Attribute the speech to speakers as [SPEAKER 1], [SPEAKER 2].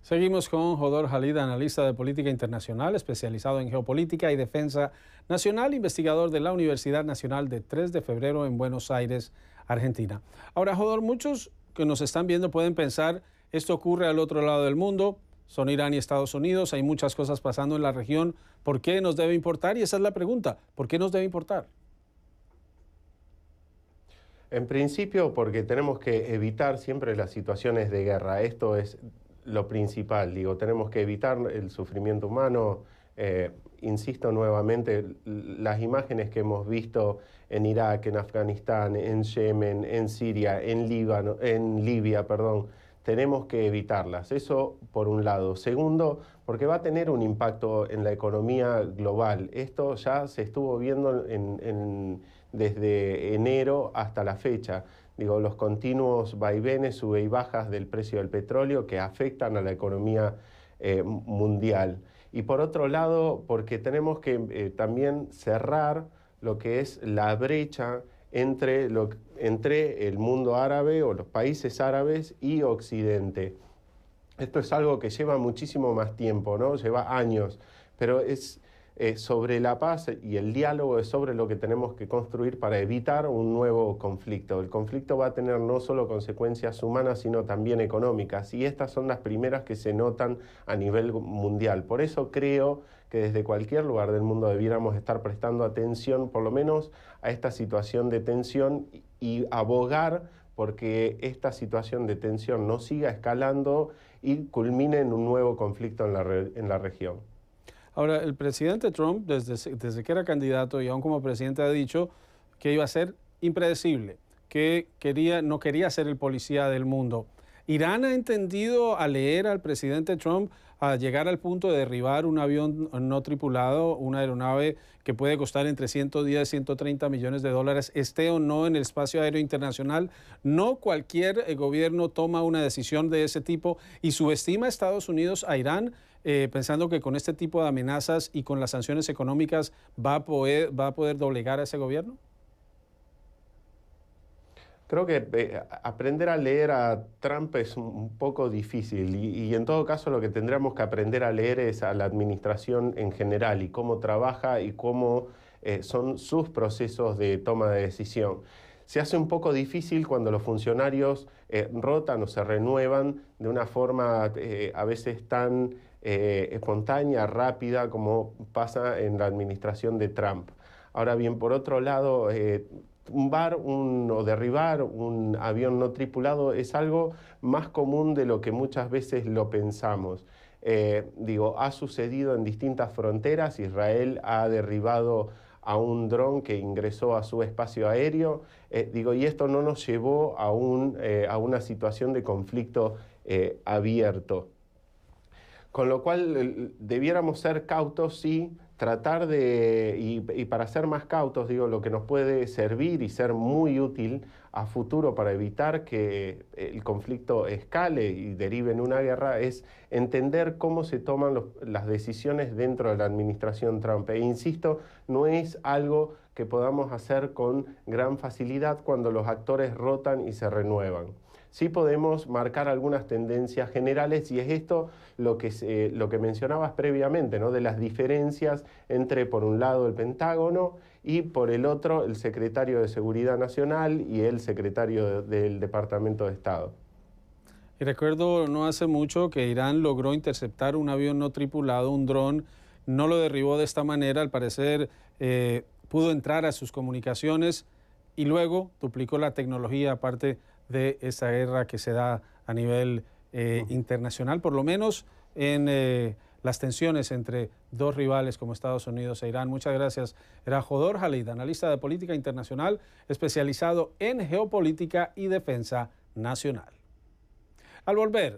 [SPEAKER 1] Seguimos con Jodor Khalid, analista de política internacional, especializado en geopolítica y defensa nacional, investigador de la Universidad Nacional de 3 de Febrero en Buenos Aires, Argentina. Ahora, Jodor, muchos que nos están viendo pueden pensar, esto ocurre al otro lado del mundo, son Irán y Estados Unidos, hay muchas cosas pasando en la región, ¿por qué nos debe importar? Y esa es la pregunta, ¿por qué nos debe importar?
[SPEAKER 2] En principio, porque tenemos que evitar siempre las situaciones de guerra. Esto es lo principal, digo, tenemos que evitar el sufrimiento humano. Insisto nuevamente, las imágenes que hemos visto en Irak, en Afganistán, en Yemen, en Siria, en Libia, tenemos que evitarlas. Eso por un lado. Segundo, porque va a tener un impacto en la economía global. Esto ya se estuvo viendo desde enero hasta la fecha. Digo, los continuos vaivenes, sube y bajas del precio del petróleo que afectan a la economía mundial. Y por otro lado, porque tenemos que también cerrar lo que es la brecha entre el mundo árabe o los países árabes y Occidente. Esto es algo que lleva muchísimo más tiempo, ¿no? Lleva años, pero es sobre la paz y el diálogo es sobre lo que tenemos que construir para evitar un nuevo conflicto. El conflicto va a tener no solo consecuencias humanas, sino también económicas, y estas son las primeras que se notan a nivel mundial. Por eso creo que desde cualquier lugar del mundo debiéramos estar prestando atención, por lo menos, a esta situación de tensión y abogar porque esta situación de tensión no siga escalando y culmine en un nuevo conflicto en la región.
[SPEAKER 1] Ahora, el presidente Trump, desde que era candidato y aún como presidente, ha dicho que iba a ser impredecible, que no quería ser el policía del mundo. ¿Irán ha entendido a leer al presidente Trump a llegar al punto de derribar un avión no tripulado, una aeronave que puede costar entre 110 y 130 millones de dólares, esté o no en el espacio aéreo internacional? No cualquier gobierno toma una decisión de ese tipo y subestima a Estados Unidos a Irán, pensando que con este tipo de amenazas y con las sanciones económicas va a poder doblegar a ese gobierno.
[SPEAKER 2] Creo que aprender a leer a Trump es un poco difícil y en todo caso lo que tendríamos que aprender a leer es a la administración en general y cómo trabaja y cómo son sus procesos de toma de decisión. Se hace un poco difícil cuando los funcionarios rotan o se renuevan de una forma a veces tan espontánea, rápida, como pasa en la administración de Trump. Ahora bien, por otro lado, tumbar o derribar un avión no tripulado es algo más común de lo que muchas veces lo pensamos. Ha sucedido en distintas fronteras. Israel ha derribado a un dron que ingresó a su espacio aéreo, y esto no nos llevó a una situación de conflicto abierto. Con lo cual debiéramos ser cautos y tratar y para ser más cautos, lo que nos puede servir y ser muy útil a futuro para evitar que el conflicto escale y derive en una guerra es entender cómo se toman las decisiones dentro de la administración Trump. E insisto, no es algo que podamos hacer con gran facilidad cuando los actores rotan y se renuevan. Sí podemos marcar algunas tendencias generales y es esto lo que mencionabas previamente, ¿no? De las diferencias entre, por un lado, el Pentágono y, por el otro, el secretario de Seguridad Nacional y el secretario del Departamento de Estado.
[SPEAKER 1] Y recuerdo no hace mucho que Irán logró interceptar un avión no tripulado, un dron, no lo derribó de esta manera, al parecer pudo entrar a sus comunicaciones y luego duplicó la tecnología aparte de esa guerra que se da a nivel internacional, por lo menos en las tensiones entre dos rivales como Estados Unidos e Irán. Muchas gracias. Era Jodor Khalid, analista de política internacional, especializado en geopolítica y defensa nacional. Al volver,